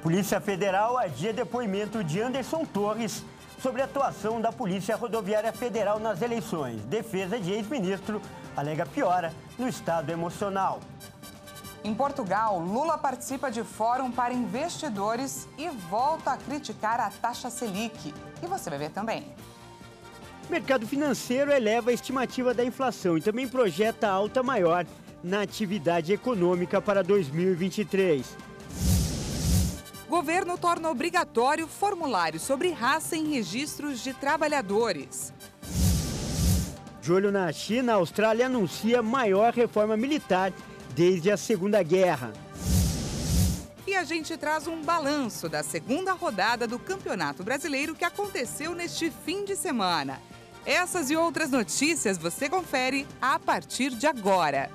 Polícia Federal adia depoimento de Anderson Torres sobre a atuação da Polícia Rodoviária Federal nas eleições. Defesa de ex-ministro alega piora no estado emocional. Em Portugal, Lula participa de fórum para investidores e volta a criticar a taxa Selic. E você vai ver também. O mercado financeiro eleva a estimativa da inflação e também projeta alta maior na atividade econômica para 2023. Governo torna obrigatório formulário sobre raça em registros de trabalhadores. De olho na China, a Austrália anuncia maior reforma militar desde a Segunda Guerra. E a gente traz um balanço da segunda rodada do Campeonato Brasileiro que aconteceu neste fim de semana. Essas e outras notícias você confere a partir de agora.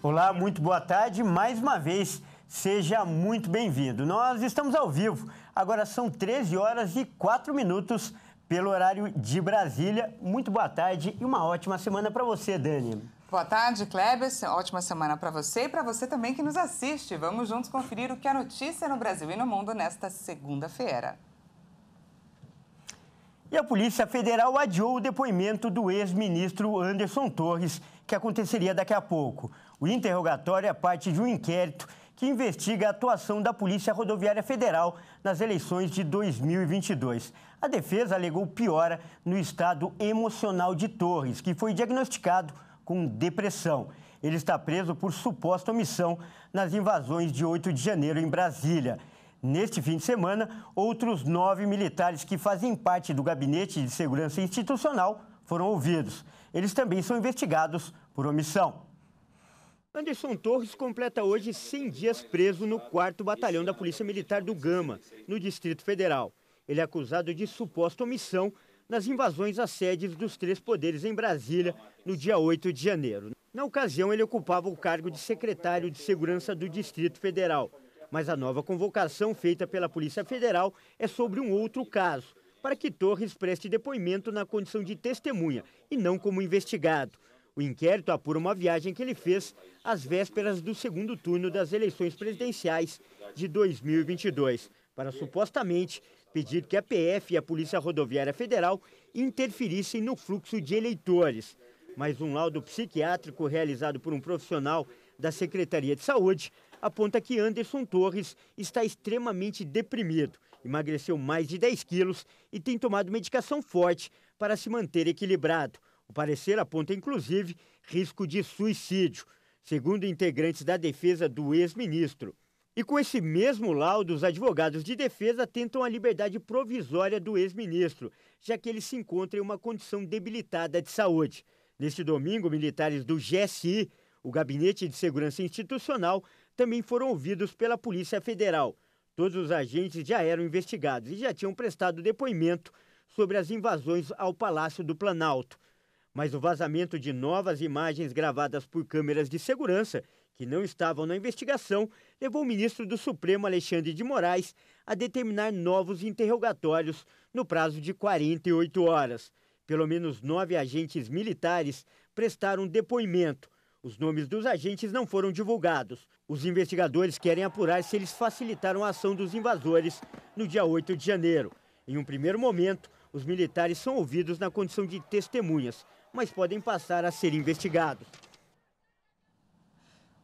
Olá, muito boa tarde. Mais uma vez, seja muito bem-vindo. Nós estamos ao vivo. Agora são 13 horas e 4 minutos pelo horário de Brasília. Muito boa tarde e uma ótima semana para você, Dani. Boa tarde, Kleber. Ótima semana para você e para você também que nos assiste. Vamos juntos conferir o que é notícia no Brasil e no mundo nesta segunda-feira. E a Polícia Federal adiou o depoimento do ex-ministro Anderson Torres, que aconteceria daqui a pouco. O interrogatório é parte de um inquérito que investiga a atuação da Polícia Rodoviária Federal nas eleições de 2022. A defesa alegou piora no estado emocional de Torres, que foi diagnosticado com depressão. Ele está preso por suposta omissão nas invasões de 8 de janeiro em Brasília. Neste fim de semana, outros 9 militares que fazem parte do Gabinete de Segurança Institucional foram ouvidos. Eles também são investigados por omissão. Anderson Torres completa hoje 100 dias preso no 4º Batalhão da Polícia Militar do Gama, no Distrito Federal. Ele é acusado de suposta omissão nas invasões às sedes dos 3 poderes em Brasília, no dia 8 de janeiro. Na ocasião, ele ocupava o cargo de secretário de Segurança do Distrito Federal. Mas a nova convocação feita pela Polícia Federal é sobre um outro caso, para que Torres preste depoimento na condição de testemunha e não como investigado. O inquérito apura uma viagem que ele fez às vésperas do segundo turno das eleições presidenciais de 2022, para supostamente pedir que a PF e a Polícia Rodoviária Federal interferissem no fluxo de eleitores. Mas um laudo psiquiátrico realizado por um profissional da Secretaria de Saúde aponta que Anderson Torres está extremamente deprimido, emagreceu mais de 10 quilos e tem tomado medicação forte para se manter equilibrado. O parecer aponta, inclusive, risco de suicídio, segundo integrantes da defesa do ex-ministro. E com esse mesmo laudo, os advogados de defesa tentam a liberdade provisória do ex-ministro, já que ele se encontra em uma condição debilitada de saúde. Neste domingo, militares do GSI, o Gabinete de Segurança Institucional, também foram ouvidos pela Polícia Federal. Todos os agentes já eram investigados e já tinham prestado depoimento sobre as invasões ao Palácio do Planalto. Mas o vazamento de novas imagens gravadas por câmeras de segurança, que não estavam na investigação, levou o ministro do Supremo, Alexandre de Moraes, a determinar novos interrogatórios no prazo de 48 horas. Pelo menos 9 agentes militares prestaram depoimento. Os nomes dos agentes não foram divulgados. Os investigadores querem apurar se eles facilitaram a ação dos invasores no dia 8 de janeiro. Em um primeiro momento, os militares são ouvidos na condição de testemunhas, mas podem passar a ser investigados.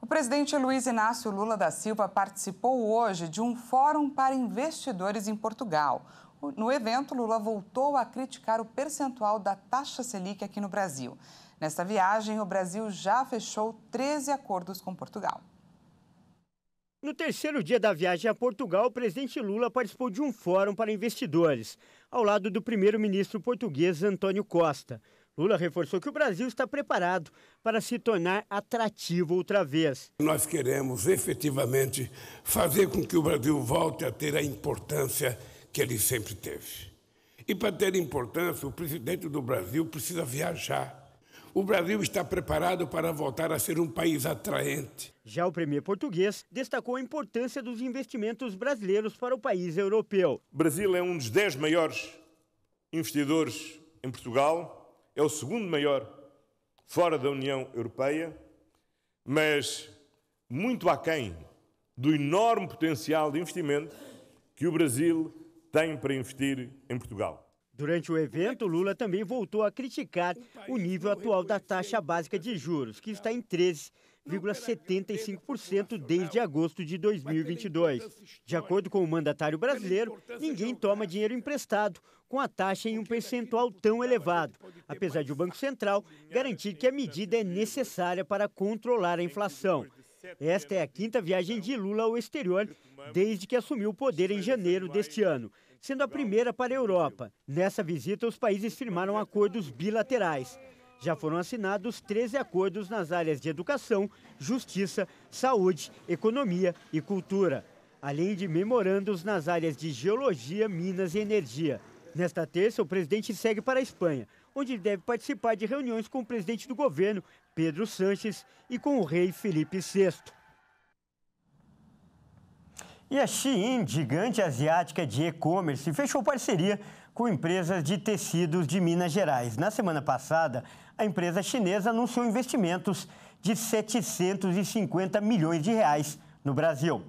O presidente Luiz Inácio Lula da Silva participou hoje de um fórum para investidores em Portugal. No evento, Lula voltou a criticar o percentual da taxa Selic aqui no Brasil. Nesta viagem, o Brasil já fechou 13 acordos com Portugal. No terceiro dia da viagem a Portugal, o presidente Lula participou de um fórum para investidores, ao lado do primeiro-ministro português Antônio Costa. Lula reforçou que o Brasil está preparado para se tornar atrativo outra vez. Nós queremos efetivamente fazer com que o Brasil volte a ter a importância que ele sempre teve. E para ter importância, o presidente do Brasil precisa viajar. O Brasil está preparado para voltar a ser um país atraente. Já o premier português destacou a importância dos investimentos brasileiros para o país europeu. O Brasil é um dos 10 maiores investidores em Portugal, é o segundo maior fora da União Europeia, mas muito aquém do enorme potencial de investimento que o Brasil tem para investir em Portugal. Durante o evento, Lula também voltou a criticar o nível atual da taxa básica de juros, que está em 13,75% desde agosto de 2022. De acordo com o mandatário brasileiro, ninguém toma dinheiro emprestado com a taxa em um percentual tão elevado, apesar de o Banco Central garantir que a medida é necessária para controlar a inflação. Esta é a quinta viagem de Lula ao exterior desde que assumiu o poder em janeiro deste ano, sendo a primeira para a Europa. Nessa visita, os países firmaram acordos bilaterais. Já foram assinados 13 acordos nas áreas de educação, justiça, saúde, economia e cultura, além de memorandos nas áreas de geologia, minas e energia. Nesta terça, o presidente segue para a Espanha, onde deve participar de reuniões com o presidente do governo, Pedro Sánchez, e com o rei Felipe VI. E a Shein, gigante asiática de e-commerce, fechou parceria com empresas de tecidos de Minas Gerais. Na semana passada, a empresa chinesa anunciou investimentos de 750 milhões de reais no Brasil.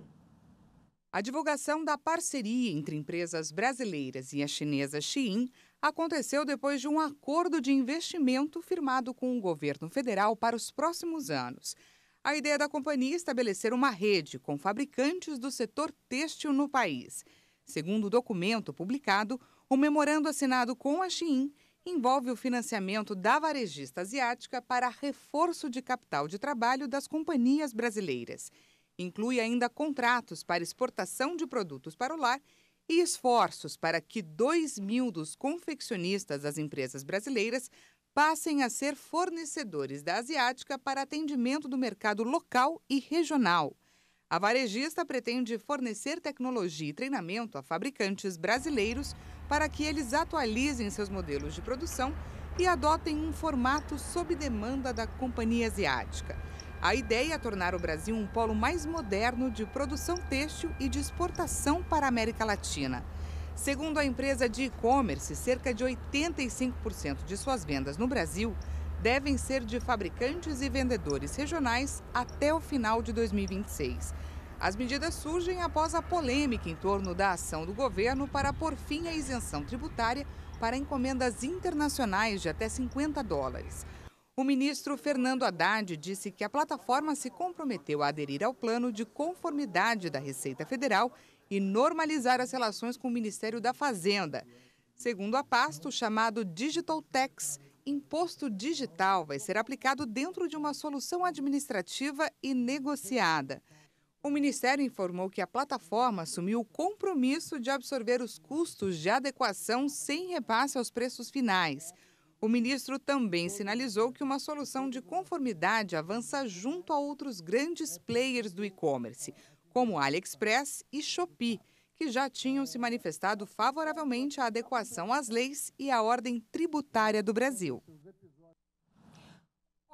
A divulgação da parceria entre empresas brasileiras e a chinesa Shein aconteceu depois de um acordo de investimento firmado com o governo federal para os próximos anos. A ideia da companhia é estabelecer uma rede com fabricantes do setor têxtil no país. Segundo o documento publicado, o memorando assinado com a Shein envolve o financiamento da varejista asiática para reforço de capital de trabalho das companhias brasileiras. Inclui ainda contratos para exportação de produtos para o lar e esforços para que 2.000 dos confeccionistas das empresas brasileiras passem a ser fornecedores da asiática para atendimento do mercado local e regional. A varejista pretende fornecer tecnologia e treinamento a fabricantes brasileiros para que eles atualizem seus modelos de produção e adotem um formato sob demanda da companhia asiática. A ideia é tornar o Brasil um polo mais moderno de produção têxtil e de exportação para a América Latina. Segundo a empresa de e-commerce, cerca de 85% de suas vendas no Brasil devem ser de fabricantes e vendedores regionais até o final de 2026. As medidas surgem após a polêmica em torno da ação do governo para pôr fim à isenção tributária para encomendas internacionais de até $50. O ministro Fernando Haddad disse que a plataforma se comprometeu a aderir ao plano de conformidade da Receita Federal e normalizar as relações com o Ministério da Fazenda. Segundo a pasta, o chamado Digital Tax, imposto digital, vai ser aplicado dentro de uma solução administrativa e negociada. O Ministério informou que a plataforma assumiu o compromisso de absorver os custos de adequação sem repasse aos preços finais. O ministro também sinalizou que uma solução de conformidade avança junto a outros grandes players do e-commerce, como AliExpress e Shopee, que já tinham se manifestado favoravelmente à adequação às leis e à ordem tributária do Brasil. O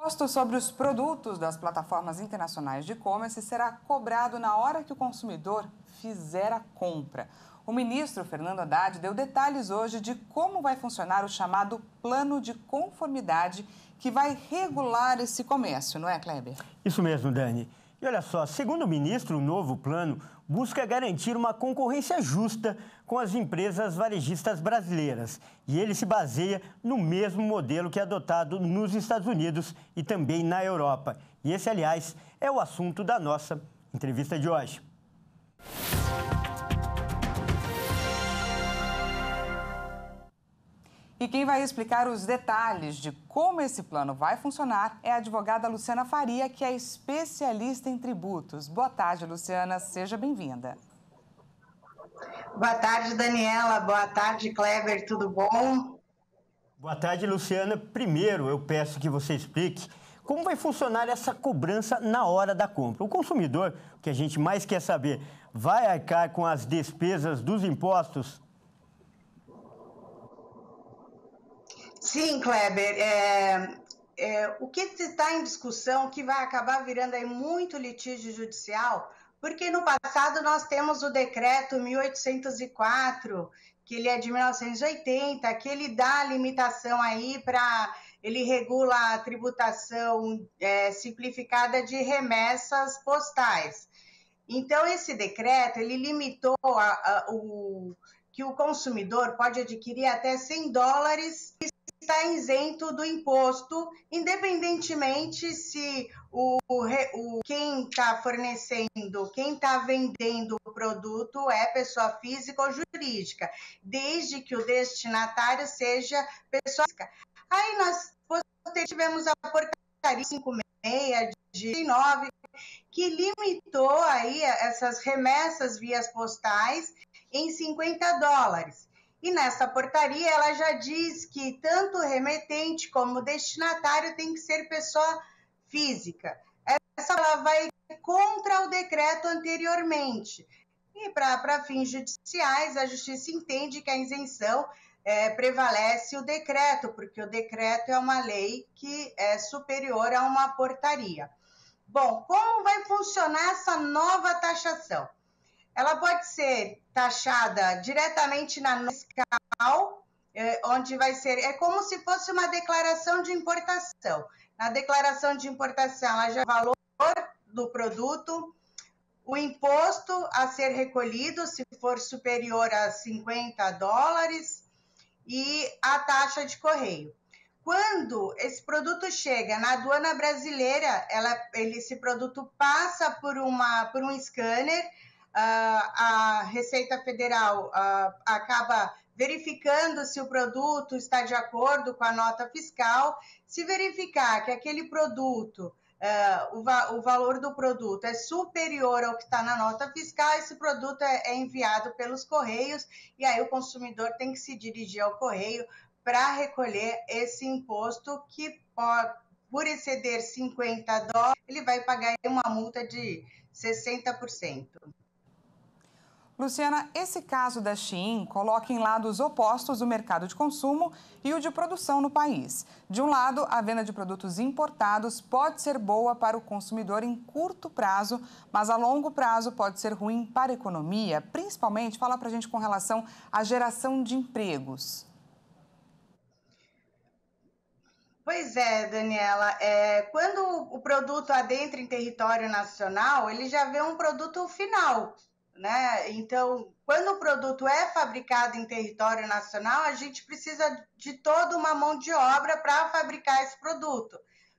imposto sobre os produtos das plataformas internacionais de e-commerce será cobrado na hora que o consumidor fizer a compra. O ministro Fernando Haddad deu detalhes hoje de como vai funcionar o chamado Plano de Conformidade, que vai regular esse comércio, não é, Kleber? Isso mesmo, Dani. E olha só, segundo o ministro, o novo plano busca garantir uma concorrência justa com as empresas varejistas brasileiras. E ele se baseia no mesmo modelo que é adotado nos Estados Unidos e também na Europa. E esse, aliás, é o assunto da nossa entrevista de hoje. E quem vai explicar os detalhes de como esse plano vai funcionar é a advogada Luciana Faria, que é especialista em tributos. Boa tarde, Luciana. Seja bem-vinda. Boa tarde, Daniela. Boa tarde, Kleber. Tudo bom? Boa tarde, Luciana. Primeiro, eu peço que você explique como vai funcionar essa cobrança na hora da compra. O consumidor, o que a gente mais quer saber, vai arcar com as despesas dos impostos? Sim, Kleber, o que está em discussão, que vai acabar virando aí muito litígio judicial, porque no passado nós temos o decreto 1804, que ele é de 1980, que ele dá limitação aí ele regula a tributação simplificada de remessas postais. Então, esse decreto, ele limitou que o consumidor pode adquirir até $100 e está isento do imposto, independentemente se quem está fornecendo, quem está vendendo o produto é pessoa física ou jurídica, desde que o destinatário seja pessoa física. Aí nós tivemos a portaria 56 de 9, que limitou aí essas remessas via postais em $50. E nessa portaria ela já diz que tanto o remetente como o destinatário tem que ser pessoa física. Essa ela vai contra o decreto anteriormente. E para fins judiciais, a Justiça entende que a isenção prevalece o decreto, porque o decreto é uma lei que é superior a uma portaria. Bom, como vai funcionar essa nova taxação? Ela pode ser taxada diretamente na nota fiscal, onde vai ser... É como se fosse uma declaração de importação. Na declaração de importação, ela já é o valor do produto, o imposto a ser recolhido, se for superior a $50, e a taxa de correio. Quando esse produto chega na aduana brasileira, esse produto passa por um scanner, a Receita Federal acaba verificando se o produto está de acordo com a nota fiscal. Se verificar que aquele produto, o valor do produto é superior ao que está na nota fiscal, esse produto é enviado pelos Correios, e aí o consumidor tem que se dirigir ao Correio para recolher esse imposto que, por exceder $50, ele vai pagar uma multa de 60%. Luciana, esse caso da Shein coloca em lados opostos o mercado de consumo e o de produção no país. De um lado, a venda de produtos importados pode ser boa para o consumidor em curto prazo, mas a longo prazo pode ser ruim para a economia, principalmente, fala para a gente com relação à geração de empregos. Pois é, Daniela, quando o produto adentra em território nacional, ele já vê um produto final, né? Então, quando o produto é fabricado em território nacional, a gente precisa de toda uma mão de obra para fabricar esse produto.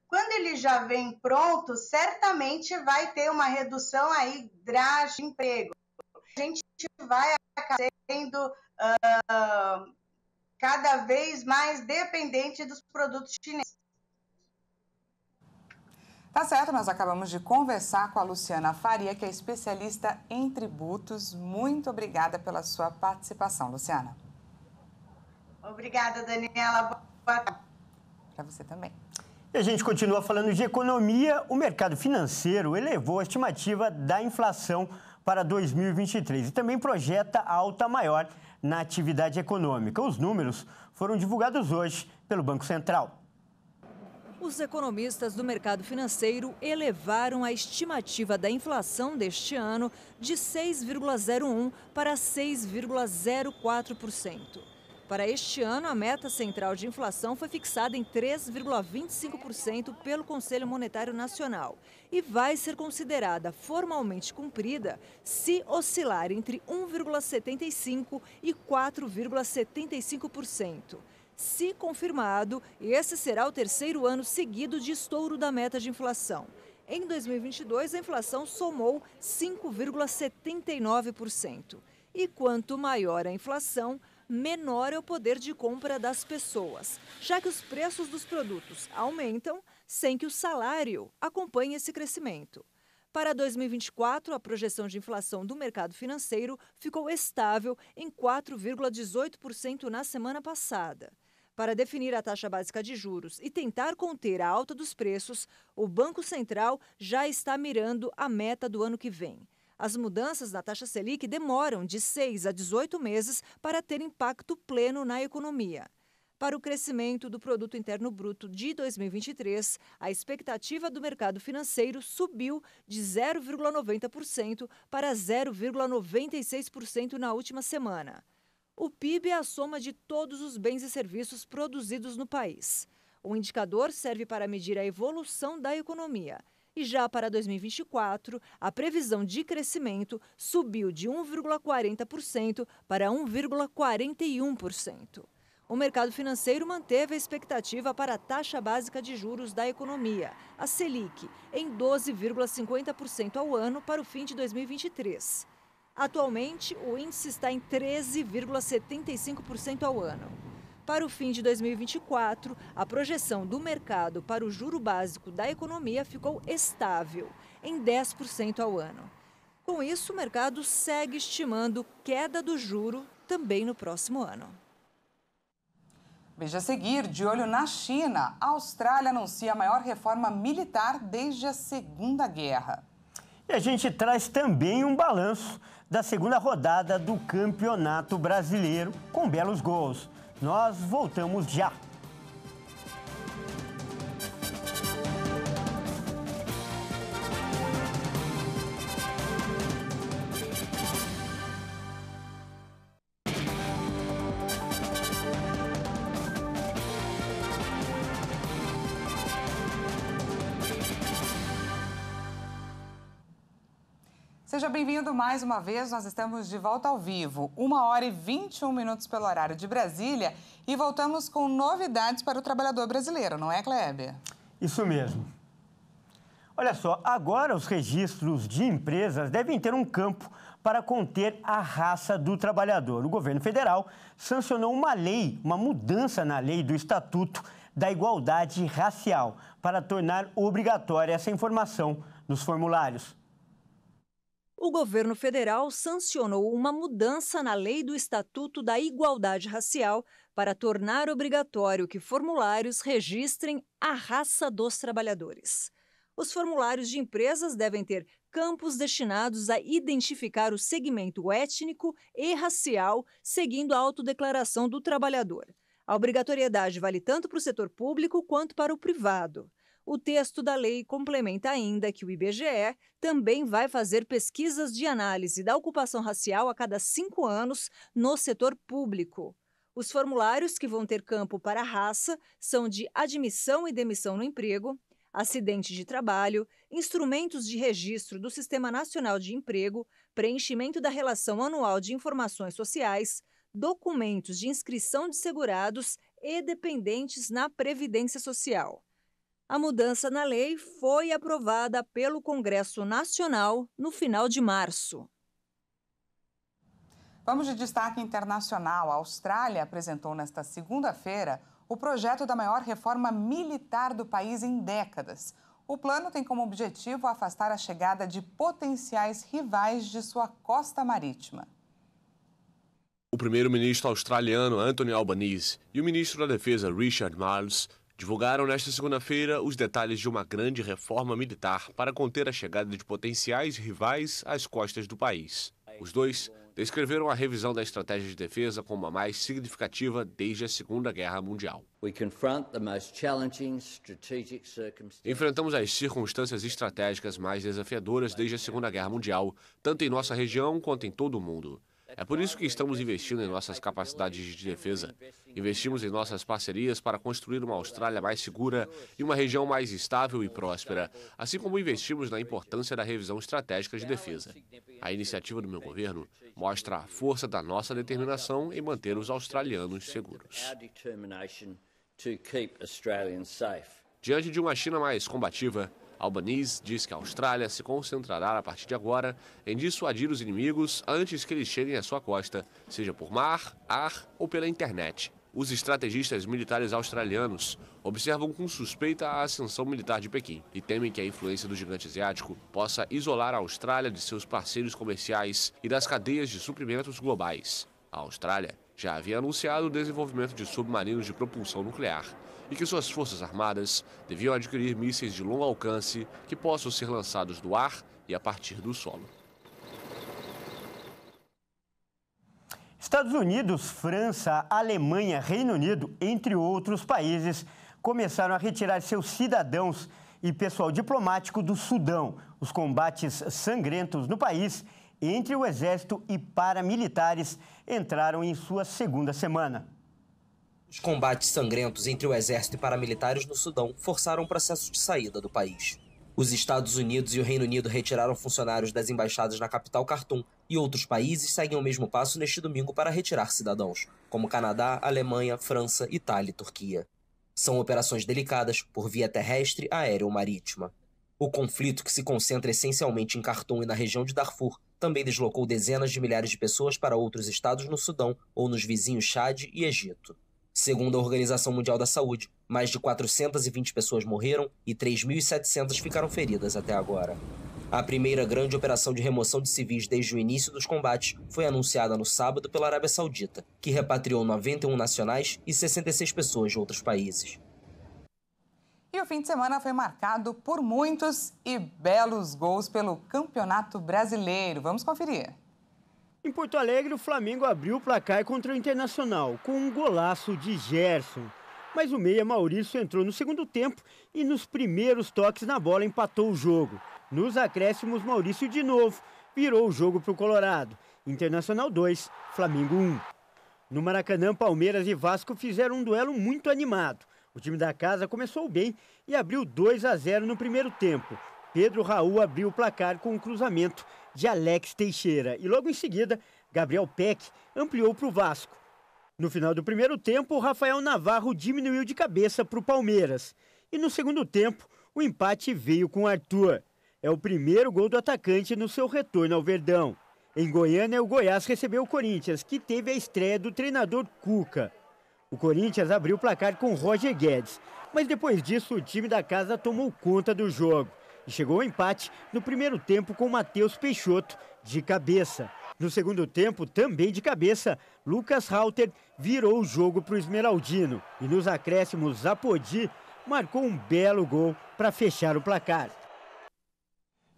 Quando ele já vem pronto, certamente vai ter uma redução aí drástica de emprego. A gente vai acabar sendo cada vez mais dependente dos produtos chineses. Tá certo, nós acabamos de conversar com a Luciana Faria, que é especialista em tributos. Muito obrigada pela sua participação, Luciana. Obrigada, Daniela. Boa tarde. Para você também. E a gente continua falando de economia. O mercado financeiro elevou a estimativa da inflação para 2023 e também projeta alta maior na atividade econômica. Os números foram divulgados hoje pelo Banco Central. Os economistas do mercado financeiro elevaram a estimativa da inflação deste ano de 6,01% para 6,04%. Para este ano, a meta central de inflação foi fixada em 3,25% pelo Conselho Monetário Nacional e vai ser considerada formalmente cumprida se oscilar entre 1,75% e 4,75%. Se confirmado, esse será o terceiro ano seguido de estouro da meta de inflação. Em 2022, a inflação somou 5,79%. E quanto maior a inflação, menor é o poder de compra das pessoas, já que os preços dos produtos aumentam sem que o salário acompanhe esse crescimento. Para 2024, a projeção de inflação do mercado financeiro ficou estável em 4,18% na semana passada. Para definir a taxa básica de juros e tentar conter a alta dos preços, o Banco Central já está mirando a meta do ano que vem. As mudanças na taxa Selic demoram de 6 a 18 meses para ter impacto pleno na economia. Para o crescimento do Produto Interno Bruto de 2023, a expectativa do mercado financeiro subiu de 0,90% para 0,96% na última semana. O PIB é a soma de todos os bens e serviços produzidos no país. O indicador serve para medir a evolução da economia. E já para 2024, a previsão de crescimento subiu de 1,40% para 1,41%. O mercado financeiro manteve a expectativa para a taxa básica de juros da economia, a Selic, em 12,50% ao ano para o fim de 2023. Atualmente, o índice está em 13,75% ao ano. Para o fim de 2024, a projeção do mercado para o juro básico da economia ficou estável, em 10% ao ano. Com isso, o mercado segue estimando queda do juro também no próximo ano. Veja a seguir, de olho na China, a Austrália anuncia a maior reforma militar desde a Segunda Guerra. E a gente traz também um balanço da segunda rodada do Campeonato Brasileiro, com belos gols. Nós voltamos já. Seja bem-vindo mais uma vez, nós estamos de volta ao vivo, 1h21 pelo horário de Brasília e voltamos com novidades para o trabalhador brasileiro, não é, Kleber? Isso mesmo. Olha só, agora os registros de empresas devem ter um campo para conter a raça do trabalhador. O governo federal sancionou uma mudança na lei do Estatuto da Igualdade Racial, para tornar obrigatória essa informação nos formulários. O governo federal sancionou uma mudança na lei do Estatuto da Igualdade Racial para tornar obrigatório que formulários registrem a raça dos trabalhadores. Os formulários de empresas devem ter campos destinados a identificar o segmento étnico e racial, seguindo a autodeclaração do trabalhador. A obrigatoriedade vale tanto para o setor público quanto para o privado. O texto da lei complementa ainda que o IBGE também vai fazer pesquisas de análise da ocupação racial a cada 5 anos no setor público. Os formulários que vão ter campo para a raça são de admissão e demissão no emprego, acidente de trabalho, instrumentos de registro do Sistema Nacional de Emprego, preenchimento da Relação Anual de Informações Sociais, documentos de inscrição de segurados e dependentes na Previdência Social. A mudança na lei foi aprovada pelo Congresso Nacional no final de março. Vamos de destaque internacional. A Austrália apresentou nesta segunda-feira o projeto da maior reforma militar do país em décadas. O plano tem como objetivo afastar a chegada de potenciais rivais de sua costa marítima. O primeiro-ministro australiano Anthony Albanese e o ministro da Defesa Richard Marles divulgaram nesta segunda-feira os detalhes de uma grande reforma militar para conter a chegada de potenciais rivais às costas do país. Os dois descreveram a revisão da estratégia de defesa como a mais significativa desde a Segunda Guerra Mundial. Enfrentamos as circunstâncias estratégicas mais desafiadoras desde a Segunda Guerra Mundial, tanto em nossa região quanto em todo o mundo. É por isso que estamos investindo em nossas capacidades de defesa. Investimos em nossas parcerias para construir uma Austrália mais segura e uma região mais estável e próspera, assim como investimos na importância da revisão estratégica de defesa. A iniciativa do meu governo mostra a força da nossa determinação em manter os australianos seguros. Diante de uma China mais combativa, Albanese diz que a Austrália se concentrará a partir de agora em dissuadir os inimigos antes que eles cheguem à sua costa, seja por mar, ar ou pela internet. Os estrategistas militares australianos observam com suspeita a ascensão militar de Pequim e temem que a influência do gigante asiático possa isolar a Austrália de seus parceiros comerciais e das cadeias de suprimentos globais. A Austrália já havia anunciado o desenvolvimento de submarinos de propulsão nuclear e que suas forças armadas deviam adquirir mísseis de longo alcance que possam ser lançados do ar e a partir do solo. Estados Unidos, França, Alemanha, Reino Unido, entre outros países, começaram a retirar seus cidadãos e pessoal diplomático do Sudão. Os combates sangrentos no país entre o exército e paramilitares entraram em sua segunda semana. Os combates sangrentos entre o exército e paramilitares no Sudão forçaram o processo de saída do país. Os Estados Unidos e o Reino Unido retiraram funcionários das embaixadas na capital Khartoum e outros países seguem o mesmo passo neste domingo para retirar cidadãos, como Canadá, Alemanha, França, Itália e Turquia. São operações delicadas por via terrestre, aérea ou marítima. O conflito, que se concentra essencialmente em Khartoum e na região de Darfur, também deslocou dezenas de milhares de pessoas para outros estados no Sudão ou nos vizinhos Chad e Egito. Segundo a Organização Mundial da Saúde, mais de 420 pessoas morreram e 3.700 ficaram feridas até agora. A primeira grande operação de remoção de civis desde o início dos combates foi anunciada no sábado pela Arábia Saudita, que repatriou 91 nacionais e 66 pessoas de outros países. E o fim de semana foi marcado por muitos e belos gols pelo Campeonato Brasileiro. Vamos conferir. Em Porto Alegre, o Flamengo abriu o placar contra o Internacional, com um golaço de Gerson. Mas o meia Maurício entrou no segundo tempo e nos primeiros toques na bola empatou o jogo. Nos acréscimos, Maurício de novo virou o jogo para o Colorado. Internacional 2, Flamengo 1. No Maracanã, Palmeiras e Vasco fizeram um duelo muito animado. O time da casa começou bem e abriu 2-0 no primeiro tempo. Pedro Raul abriu o placar com um cruzamento de Alex Teixeira. E logo em seguida, Gabriel Peck ampliou para o Vasco. No final do primeiro tempo, o Rafael Navarro diminuiu de cabeça para o Palmeiras. E no segundo tempo, o empate veio com Arthur. É o primeiro gol do atacante no seu retorno ao Verdão. Em Goiânia, o Goiás recebeu o Corinthians, que teve a estreia do treinador Cuca. O Corinthians abriu o placar com Roger Guedes, mas depois disso o time da casa tomou conta do jogo. E chegou ao empate no primeiro tempo com Matheus Peixoto de cabeça. No segundo tempo, também de cabeça, Lucas Rauter virou o jogo para o Esmeraldino. E nos acréscimos, Apodi marcou um belo gol para fechar o placar.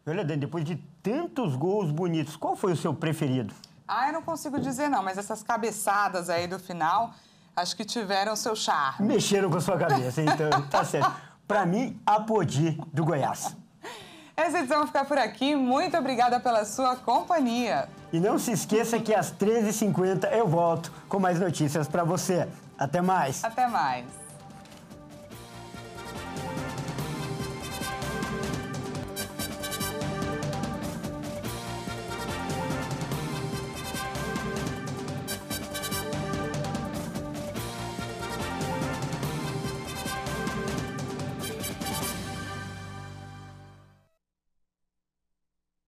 Olha, Dani, depois de tantos gols bonitos, qual foi o seu preferido? Eu não consigo dizer não, mas essas cabeçadas aí do final, acho que tiveram seu charme. Mexeram com a sua cabeça, então tá certo. Para mim, Apodi do Goiás. Essa edição vai ficar por aqui. Muito obrigada pela sua companhia. E não se esqueça que às 13h50 eu volto com mais notícias para você. Até mais. Até mais.